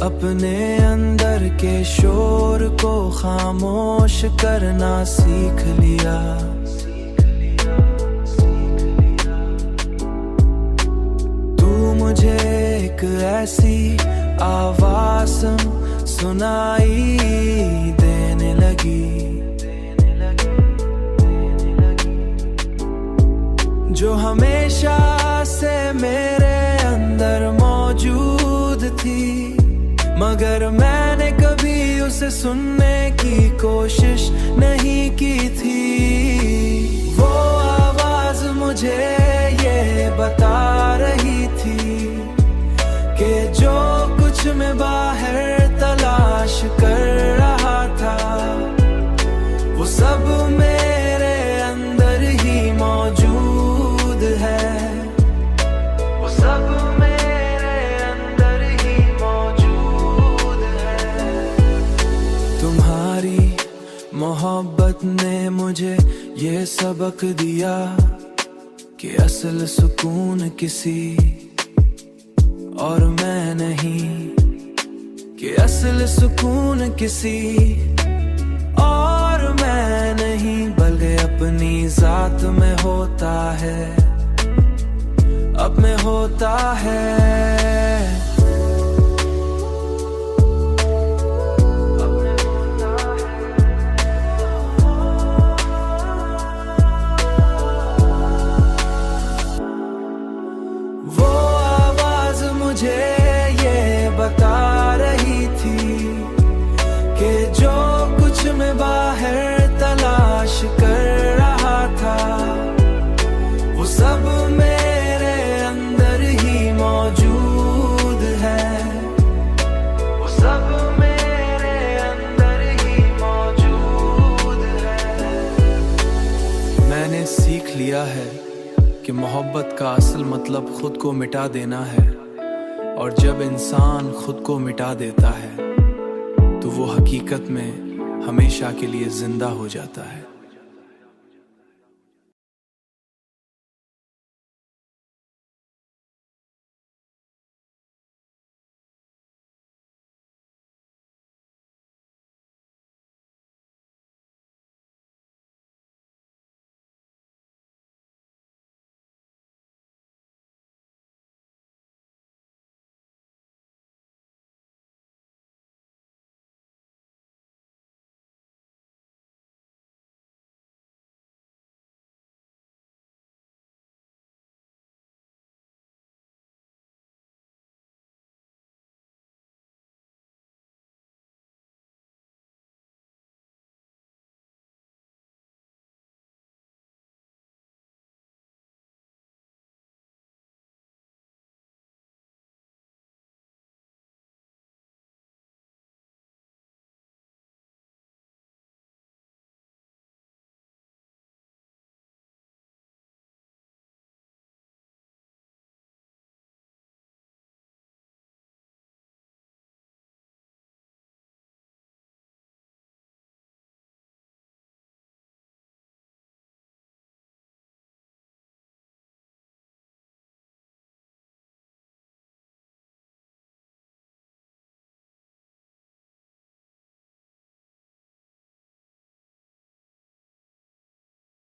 अपने अंदर के शोर को खामोश करना सीख लिया। तू मुझे एक ऐसी आवाज सुनाई देने लगी जो हमेशा से मेरे अंदर मौजूद थी, मगर मैंने कभी उसे सुनने की कोशिश नहीं की थी। वो आवाज मुझे ये बता रही थी कि जो कुछ मैं बाहर तलाश कर रहा था वो सब मेरे अंदर ही मौजूद है। वो सब मेरे अंदर ही मौजूद है। तुम्हारी मोहब्बत ने मुझे ये सबक दिया कि असल सुकून किसी और मैं नहीं, कि असल सुकून किसी और मैं नहीं, बल्कि अपनी जात में होता है, अब में होता है। मुझे ये बता रही थी कि जो कुछ मैं बाहर तलाश कर रहा था वो सब मेरे अंदर ही मौजूद है। वो सब मेरे अंदर ही मौजूद है। मैंने सीख लिया है कि मोहब्बत का असल मतलब खुद को मिटा देना है, और जब इंसान खुद को मिटा देता है तो वो हकीकत में हमेशा के लिए जिंदा हो जाता है।